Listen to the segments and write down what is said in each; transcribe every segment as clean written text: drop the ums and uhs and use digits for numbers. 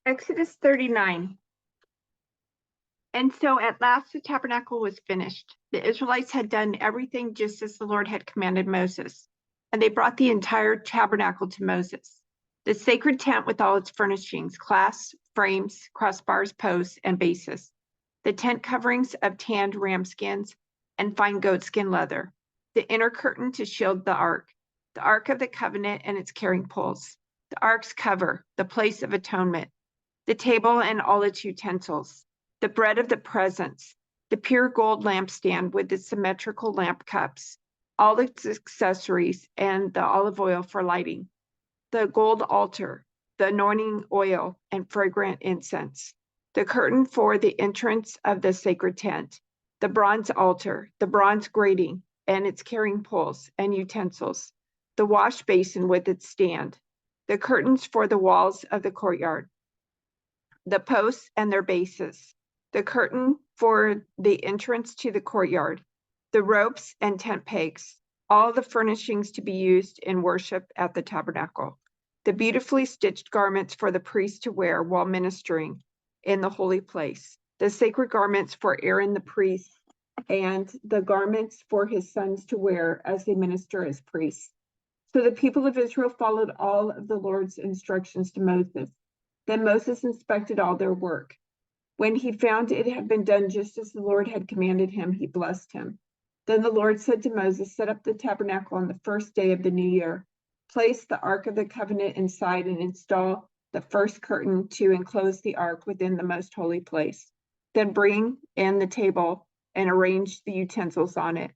Exodus 39. And so at last the tabernacle was finished. The Israelites had done everything just as the Lord had commanded Moses, and they brought the entire tabernacle to Moses. The sacred tent with all its furnishings, clasps, frames, crossbars, posts, and bases. The tent coverings of tanned ram skins and fine goatskin leather. The inner curtain to shield the Ark of the Covenant and its carrying poles. The ark's cover, the place of atonement. The table and all its utensils, the bread of the presence, the pure gold lampstand with its symmetrical lamp cups, all its accessories, and the olive oil for lighting, the gold altar, the anointing oil, and fragrant incense, the curtain for the entrance of the sacred tent, the bronze altar, the bronze grating, and its carrying poles and utensils, the wash basin with its stand, the curtains for the walls of the courtyard, the posts and their bases, the curtain for the entrance to the courtyard, the ropes and tent pegs, all the furnishings to be used in worship at the tabernacle, the beautifully stitched garments for the priest to wear while ministering in the holy place, the sacred garments for Aaron the priest, and the garments for his sons to wear as they minister as priests. So the people of Israel followed all of the Lord's instructions to Moses. Then Moses inspected all their work. When he found it had been done just as the Lord had commanded him, he blessed him. Then the Lord said to Moses, set up the tabernacle on the first day of the new year. Place the Ark of the Covenant inside and install the first curtain to enclose the Ark within the most holy place. Then bring in the table and arrange the utensils on it,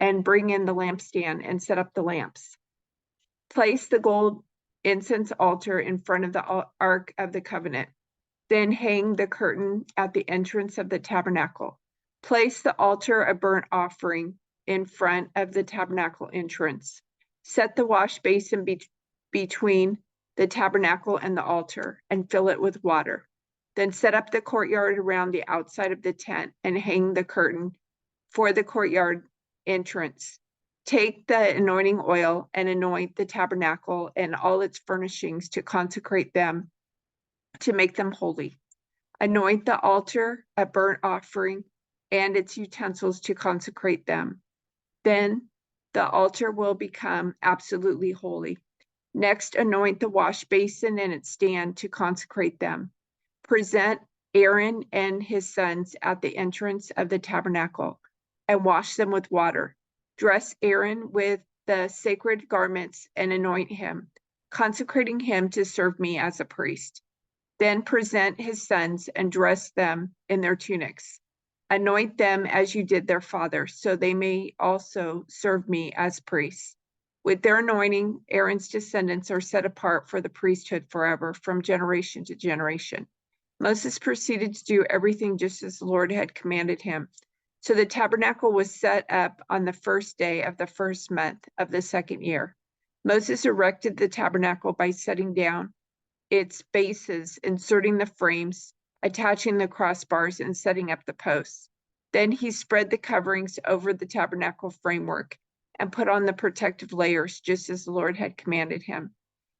and bring in the lampstand and set up the lamps. Place the gold incense altar in front of the Ark of the Covenant. Then hang the curtain at the entrance of the tabernacle. Place the altar of burnt offering in front of the tabernacle entrance. Set the wash basin between the tabernacle and the altar and fill it with water. Then set up the courtyard around the outside of the tent and hang the curtain for the courtyard entrance. Take the anointing oil and anoint the tabernacle and all its furnishings to consecrate them, to make them holy. Anoint the altar, a burnt offering, and its utensils to consecrate them. Then the altar will become absolutely holy. Next, anoint the wash basin and its stand to consecrate them. Present Aaron and his sons at the entrance of the tabernacle and wash them with water. Dress Aaron with the sacred garments and anoint him, consecrating him to serve me as a priest. Then present his sons and dress them in their tunics. Anoint them as you did their father, so they may also serve me as priests. With their anointing, Aaron's descendants are set apart for the priesthood forever, from generation to generation. Moses proceeded to do everything just as the Lord had commanded him. So the tabernacle was set up on the first day of the first month of the second year. Moses erected the tabernacle by setting down its bases, inserting the frames, attaching the crossbars, and setting up the posts. Then he spread the coverings over the tabernacle framework and put on the protective layers just as the Lord had commanded him.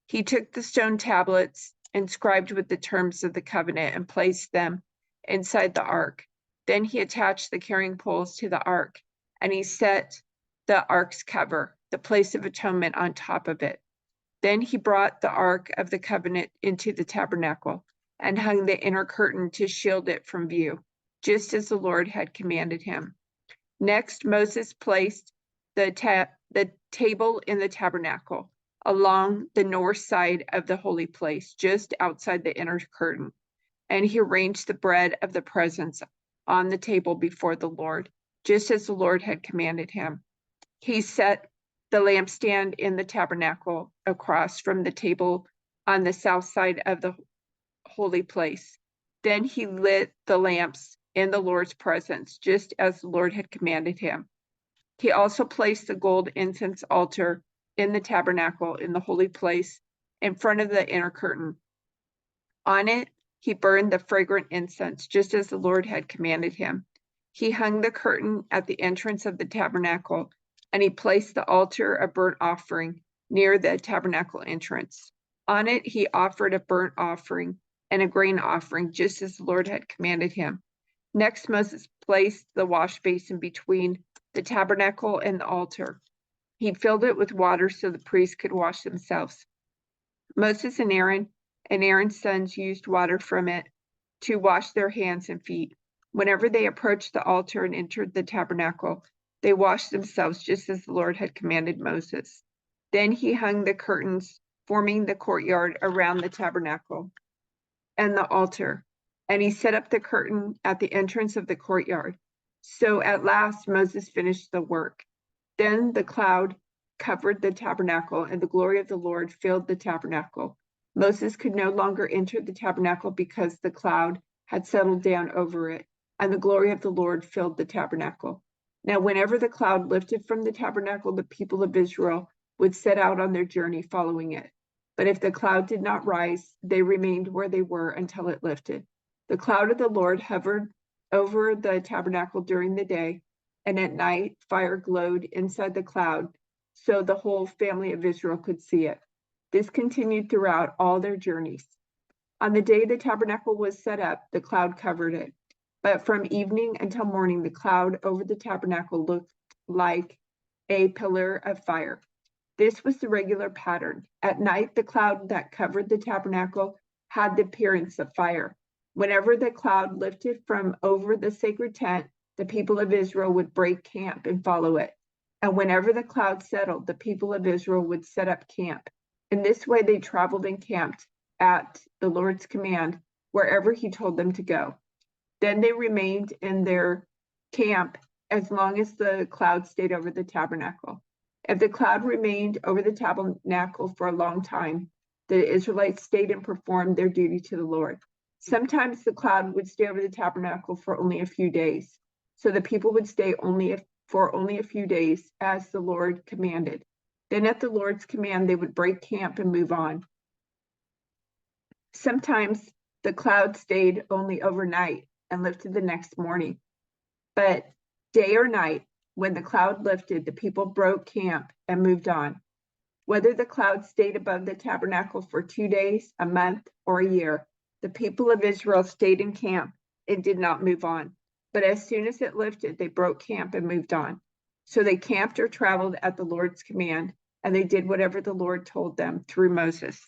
He took the stone tablets inscribed with the terms of the covenant and placed them inside the ark. Then he attached the carrying poles to the ark, and he set the ark's cover, the place of atonement, on top of it. Then he brought the Ark of the Covenant into the tabernacle and hung the inner curtain to shield it from view, just as the Lord had commanded him. Next, Moses placed the table in the tabernacle along the north side of the holy place, just outside the inner curtain. And he arranged the bread of the presence on the table before the Lord, just as the Lord had commanded him. He set the lampstand in the tabernacle across from the table on the south side of the holy place. Then he lit the lamps in the Lord's presence, just as the Lord had commanded him. He also placed the gold incense altar in the tabernacle in the holy place in front of the inner curtain. On it, he burned the fragrant incense, just as the Lord had commanded him. He hung the curtain at the entrance of the tabernacle, and he placed the altar of burnt offering near the tabernacle entrance. On it, he offered a burnt offering and a grain offering, just as the Lord had commanded him. Next, Moses placed the wash basin between the tabernacle and the altar. He filled it with water so the priests could wash themselves. Moses and Aaron's sons used water from it to wash their hands and feet. Whenever they approached the altar and entered the tabernacle, they washed themselves just as the Lord had commanded Moses. Then he hung the curtains forming the courtyard around the tabernacle and the altar, and he set up the curtain at the entrance of the courtyard. So at last Moses finished the work. Then the cloud covered the tabernacle, and the glory of the Lord filled the tabernacle. Moses could no longer enter the tabernacle because the cloud had settled down over it, and the glory of the Lord filled the tabernacle. Now, whenever the cloud lifted from the tabernacle, the people of Israel would set out on their journey following it. But if the cloud did not rise, they remained where they were until it lifted. The cloud of the Lord hovered over the tabernacle during the day, and at night fire glowed inside the cloud, so the whole family of Israel could see it. This continued throughout all their journeys. On the day the tabernacle was set up, the cloud covered it. But from evening until morning, the cloud over the tabernacle looked like a pillar of fire. This was the regular pattern. At night, the cloud that covered the tabernacle had the appearance of fire. Whenever the cloud lifted from over the sacred tent, the people of Israel would break camp and follow it. And whenever the cloud settled, the people of Israel would set up camp. In this way, they traveled and camped at the Lord's command wherever he told them to go. Then they remained in their camp as long as the cloud stayed over the tabernacle. If the cloud remained over the tabernacle for a long time, the Israelites stayed and performed their duty to the Lord. Sometimes the cloud would stay over the tabernacle for only a few days. So the people would stay for only a few days as the Lord commanded. Then at the Lord's command, they would break camp and move on. Sometimes the cloud stayed only overnight and lifted the next morning. But day or night, when the cloud lifted, the people broke camp and moved on. Whether the cloud stayed above the tabernacle for 2 days, a month, or a year, the people of Israel stayed in camp and did not move on. But as soon as it lifted, they broke camp and moved on. So they camped or traveled at the Lord's command, and they did whatever the Lord told them through Moses.